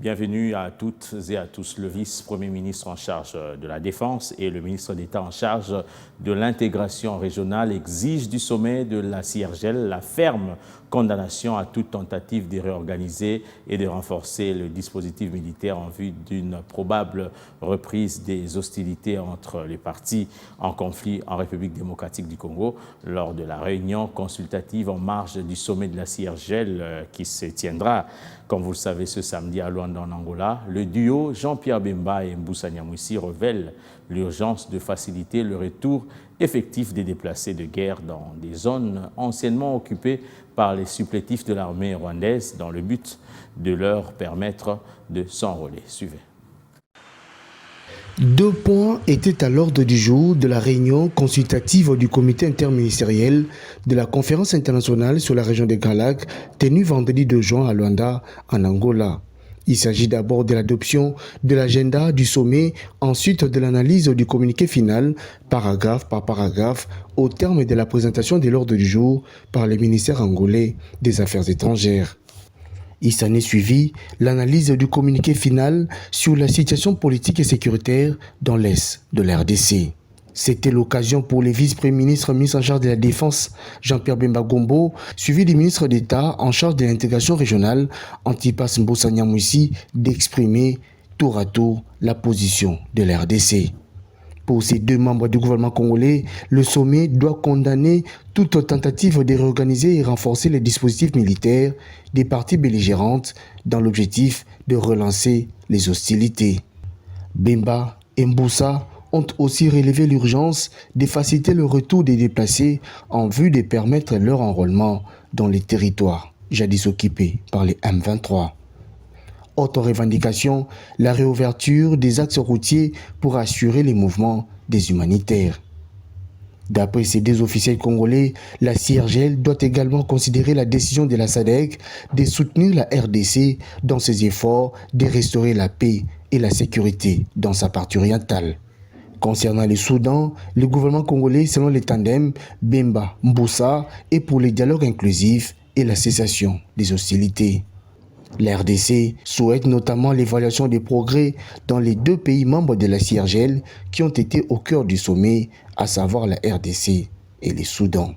Bienvenue à toutes et à tous. Le vice-premier ministre en charge de la Défense et le ministre d'État en charge de l'intégration régionale exigent du sommet de la CIRGL la ferme condamnation à toute tentative de réorganiser et de renforcer le dispositif militaire en vue d'une probable reprise des hostilités entre les partis en conflit en République démocratique du Congo lors de la réunion consultative en marge du sommet de la CIRGL qui se tiendra, comme vous le savez, ce samedi à Luanda en Angola. Le duo Jean-Pierre Bemba et Mbusa Nyamwisi révèle l'urgence de faciliter le retour effectif des déplacés de guerre dans des zones anciennement occupées par les supplétifs de l'armée rwandaise dans le but de leur permettre de s'enrôler. Suivez. 2 points étaient à l'ordre du jour de la réunion consultative du comité interministériel de la conférence internationale sur la région des Grands Lacs tenue vendredi 2 juin à Luanda, en Angola. Il s'agit d'abord de l'adoption de l'agenda du sommet, ensuite de l'analyse du communiqué final, paragraphe par paragraphe, au terme de la présentation de l'ordre du jour par le ministère angolais des Affaires étrangères. Il s'en est suivi l'analyse du communiqué final sur la situation politique et sécuritaire dans l'est de la RDC. C'était l'occasion pour le vice-premier ministre en charge de la Défense, Jean-Pierre Bemba Gombo, suivi du ministre d'État en charge de l'intégration régionale, Antipas Mbusa Nyamwisi, d'exprimer tour à tour la position de la RDC. Pour ces 2 membres du gouvernement congolais, le sommet doit condamner toute tentative de réorganiser et renforcer les dispositifs militaires des parties belligérantes dans l'objectif de relancer les hostilités. Bemba et Mbusa ont aussi relevé l'urgence de faciliter le retour des déplacés en vue de permettre leur enrôlement dans les territoires jadis occupés par les M23. Autre revendication, la réouverture des axes routiers pour assurer les mouvements des humanitaires. D'après ces 2 officiels congolais, la CIRGL doit également considérer la décision de la SADC de soutenir la RDC dans ses efforts de restaurer la paix et la sécurité dans sa partie orientale. Concernant le Soudan, le gouvernement congolais, selon le tandem Bemba-Mbusa, est pour le dialogue inclusif et la cessation des hostilités. La RDC souhaite notamment l'évaluation des progrès dans les 2 pays membres de la CIRGL qui ont été au cœur du sommet, à savoir la RDC et le Soudan.